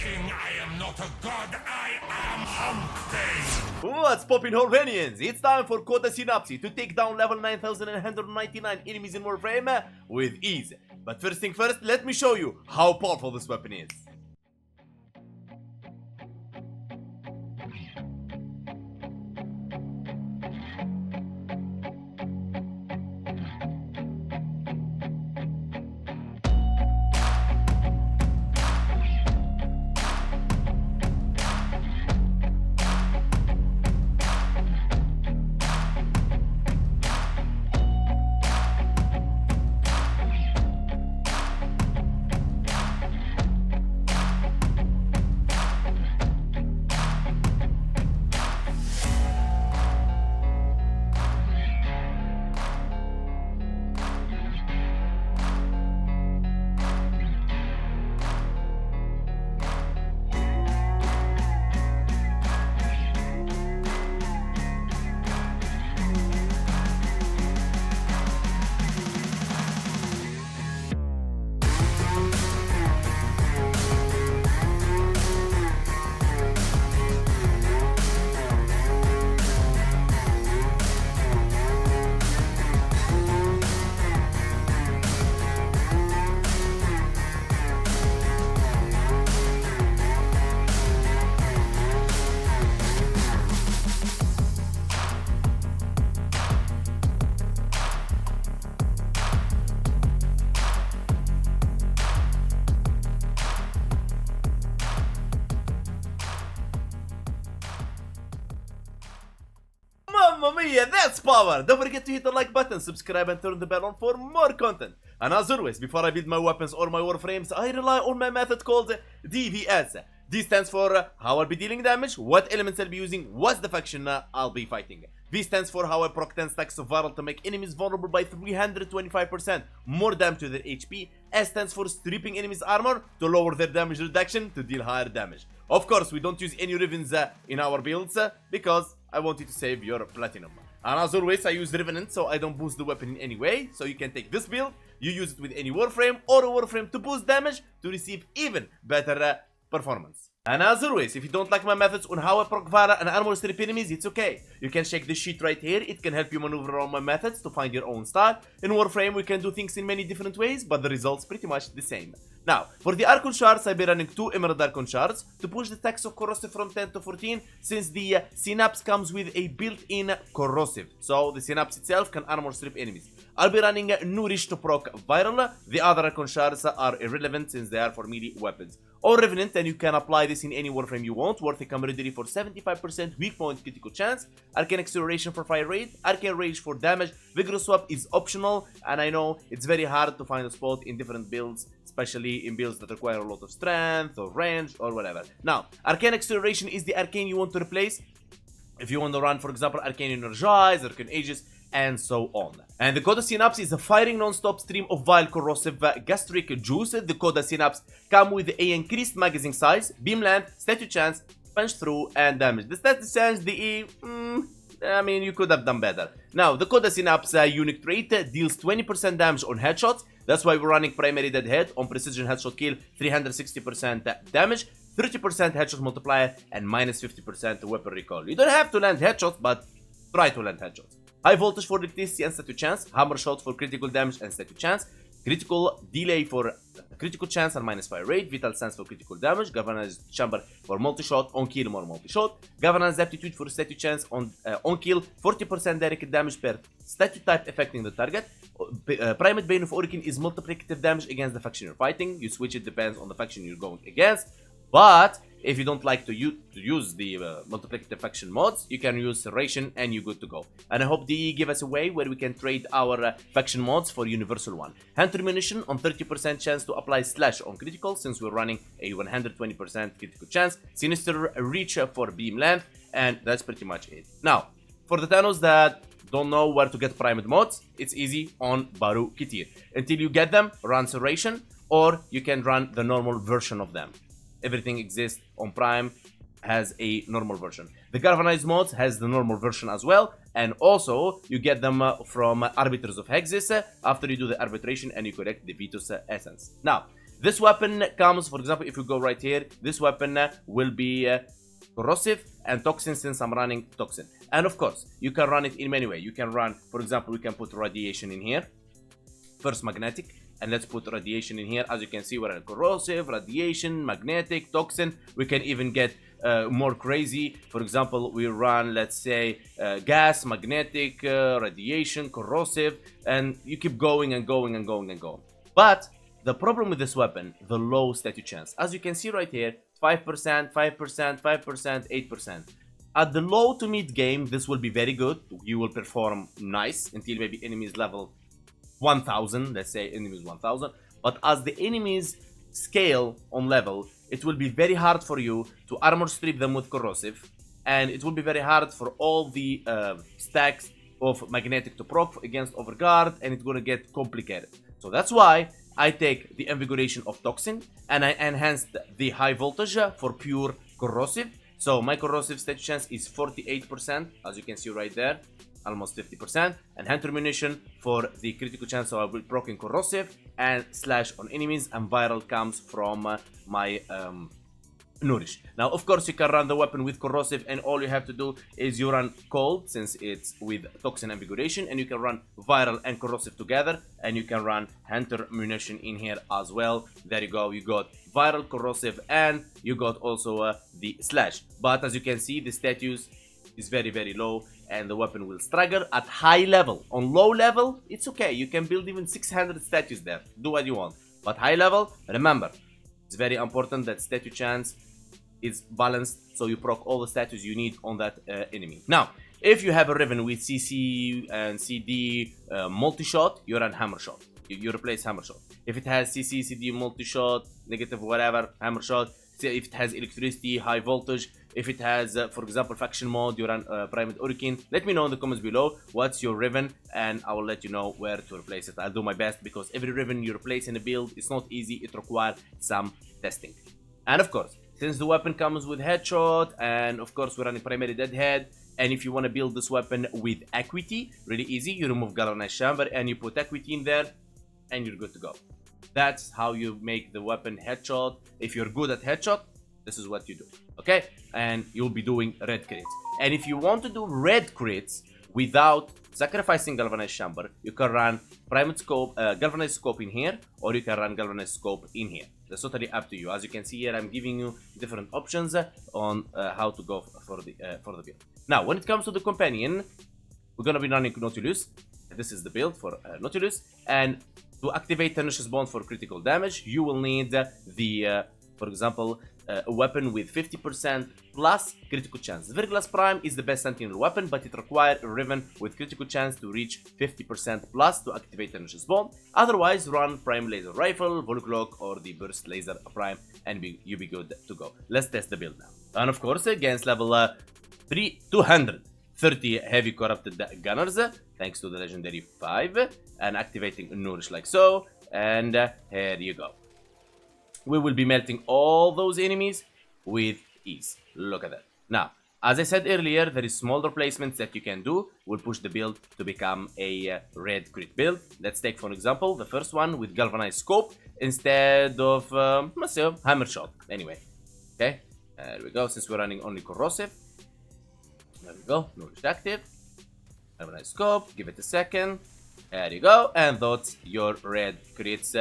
king, I am not a god, I am Humpday! What's poppin' Horvanians? It's time for Coda Synapse to take down level 9199 enemies in Warframe with ease. But first thing first, let me show you how powerful this weapon is. Mamma mia, that's power! Don't forget to hit the like button, subscribe and turn the bell on for more content. And as always, before I build my weapons or my warframes, I rely on my method called DVS. D stands for how I'll be dealing damage, what elements I'll be using, what's the faction I'll be fighting. V stands for how I proc 10 stacks of viral to make enemies vulnerable by 325%, more damage to their HP. S stands for stripping enemies armor to lower their damage reduction to deal higher damage. Of course, we don't use any Rivens in our builds because I want you to save your platinum. And as always, I use Revenant so I don't boost the weapon in any way. So you can take this build, you use it with any Warframe or a Warframe to boost damage to receive even better performance. And as always, if you don't like my methods on how I proc Vara and armor strip enemies, it's okay. You can check this sheet right here, it can help you maneuver around my methods to find your own style. In Warframe we can do things in many different ways, but the results pretty much the same. Now, for the Archon shards, I'll be running 2 Emerald Archon shards to push the tax of corrosive from 10 to 14, since the Synapse comes with a built-in corrosive, so the Synapse itself can armor strip enemies. I'll be running Nourish to proc viral. The other Archon shards are irrelevant since they are for melee weapons. Or Revenant, and you can apply this in any Warframe you want. Worthy camaraderie for 75% weak point critical chance, Arcane Acceleration for fire rate, Arcane Rage for damage. Vigorous Swap is optional, and I know it's very hard to find a spot in different builds, especially in builds that require a lot of strength or range or whatever. Now, Arcane Acceleration is the arcane you want to replace if you want to run, for example, Arcane Energize, Arcane Aegis, and so on. And the Coda Synapse is a firing non-stop stream of vile corrosive gastric juice. The Coda Synapse come with a increased magazine size, beam length, statue chance, punch through, and damage. The statue chance, the I mean, you could have done better. Now, the Coda Synapse unique trait deals 20% damage on headshots. That's why we're running primary deadhead. On precision headshot kill, 360% damage, 30% headshot multiplier, and minus 50% weapon recoil. You don't have to land headshots, but try to land headshots. High voltage for electricity and statue chance, hammer shot for critical damage and statue chance, critical delay for critical chance and minus fire rate, vital sense for critical damage, galvanized chamber for multi-shot, on kill more multi-shot, galvanized aptitude for statue chance on kill, 40% direct damage per statue type affecting the target. Primate Bane of Origin is multiplicative damage against the faction you're fighting. You switch it, depends on the faction you're going against, but if you don't like to use the multiplicative faction mods, you can use Serration and you're good to go. And I hope they give us a way where we can trade our faction mods for universal one. Hunter Munition on 30% chance to apply slash on critical, since we're running a 120% critical chance. Sinister Reach for beam length, and that's pretty much it. Now, for the Thanos that don't know where to get primed mods, it's easy on Baru Kitir. Until you get them, run Serration, or you can run the normal version of them. Everything exists on Prime, has a normal version. The Galvanized mods has the normal version as well, and also you get them from Arbiters of Hexis after you do the arbitration and you correct the Vitus Essence. Now, This weapon comes, for example, if you go right here, this weapon will be corrosive and toxin, since I'm running toxin. And of course, you can run it in many ways. You can run, for example, we can put radiation in here. First magnetic, and let's put radiation in here. As you can see, we're at corrosive, radiation, magnetic, toxin. We can even get more crazy. For example, we run, let's say, gas, magnetic, radiation, corrosive, and you keep going and going and going and going. But the problem with this weapon, the low statue chance. As you can see right here, 5%, 5%, 5%, 8%. At the low to mid game, this will be very good. You will perform nice until maybe enemies level 1000. Let's say enemies 1000. But as the enemies scale on level, it will be very hard for you to armor strip them with corrosive. And it will be very hard for all the stacks of magnetic to proc against overguard. And it's going to get complicated. So that's why I take the invigoration of toxin and I enhanced the high voltage for pure corrosive. So my corrosive stat chance is 48%, as you can see right there, almost 50%. And hunter munition for the critical chance, so I will proc in corrosive and slash on enemies, and viral comes from my nourish. Now, of course, you can run the weapon with corrosive, and all you have to do is you run cold, since it's with toxin invigoration, and you can run viral and corrosive together, and you can run hunter munition in here as well. There you go, you got viral, corrosive, and you got also the slash. But as you can see, the status is very, very low, and the weapon will struggle at high level. On low level, it's okay, you can build even 600 statues there, do what you want. But high level, remember, it's very important that statue chance is balanced, so you proc all the statues you need on that enemy. Now, if you have a Riven with CC and CD multi-shot, you run hammer shot. You replace hammer shot. If it has CC, CD, multi-shot, negative, whatever, hammer shot. If it has electricity, high voltage. If it has, for example, faction mode, you run Primed Hurricane. Let me know in the comments below what's your Riven, and I will let you know where to replace it. I'll do my best, because every Riven you replace in a build, it's not easy. It requires some testing. And of course, since the weapon comes with headshot, and of course we're running primary deadhead, and if you want to build this weapon with equity, really easy. You remove galvanized chamber and you put equity in there, and you're good to go. That's how you make the weapon headshot. If you're good at headshot, this is what you do, okay? And you'll be doing red crits. And if you want to do red crits without sacrificing galvanized chamber, you can run primed scope, galvanized scope in here, or you can run galvanized scope in here. That's totally up to you. As you can see here, I'm giving you different options on how to go for the build. Now, when it comes to the companion, we're gonna be running Nautilus. This is the build for Nautilus, and to activate Tenacious Bond for critical damage, you will need the, for example, a weapon with 50% plus critical chance. The Verglass Prime is the best Sentinel weapon, but it requires a Riven with critical chance to reach 50% plus to activate Tenacious Bond. Otherwise, run Prime Laser Rifle, Volclock, or the Burst Laser Prime, and you'll be good to go. Let's test the build now. And of course, against level 230 heavy corrupted gunners, thanks to the legendary 5, and activating Nourish like so, and here you go. We will be melting all those enemies with ease. Look at that. Now, as I said earlier, there is small replacements that you can do. Will push the build to become a red crit build. Let's take, for example, the first one with galvanized scope instead of let's say hammer shot. Anyway, okay, there we go. Since we're running only corrosive, there we go. Nourish active. Galvanized scope. Give it a second. There you go, and that's your red crits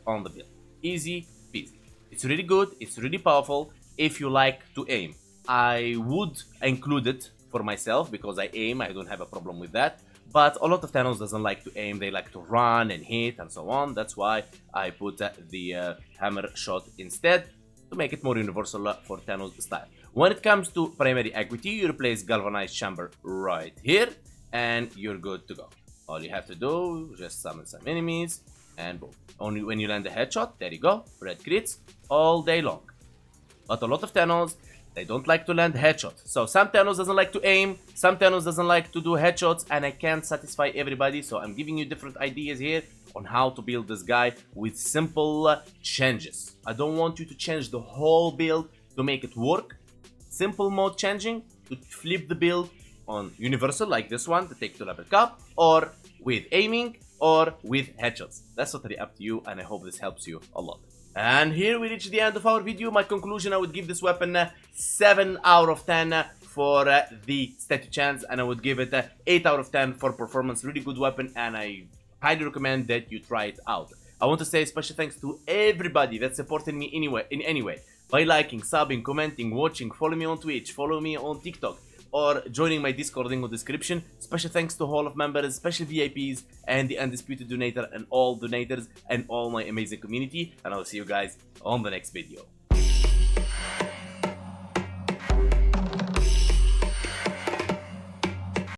on the build. Easy peasy. It's really good, it's really powerful if you like to aim. I would include it for myself because I aim, I don't have a problem with that. But a lot of Thanos doesn't like to aim, they like to run and hit and so on. That's why I put the hammer shot instead to make it more universal for Thanos style. When it comes to primary equity, you replace galvanized chamber right here and you're good to go. All you have to do, just summon some enemies, and boom. Only when you land a headshot, there you go, red crits all day long. But a lot of Thanos, they don't like to land headshots. So some Thanos doesn't like to aim, some Thanos doesn't like to do headshots, and I can't satisfy everybody. So I'm giving you different ideas here on how to build this guy with simple changes. I don't want you to change the whole build to make it work. Simple mode changing to flip the build on universal like this one to take to level cap, or with aiming, or with headshots. That's totally up to you, and I hope this helps you a lot. And here we reach the end of our video. My conclusion, I would give this weapon 7 out of 10 for the statue chance, and I would give it 8 out of 10 for performance. Really good weapon, and I highly recommend that you try it out. I want to say special thanks to everybody that supported me in any way by liking, subbing, commenting, watching, follow me on Twitch, follow me on TikTok, or joining my Discord link in the description. Special thanks to Hall of Members, special VIPs, and the Undisputed Donator, and all donators, and all my amazing community. And I'll see you guys on the next video.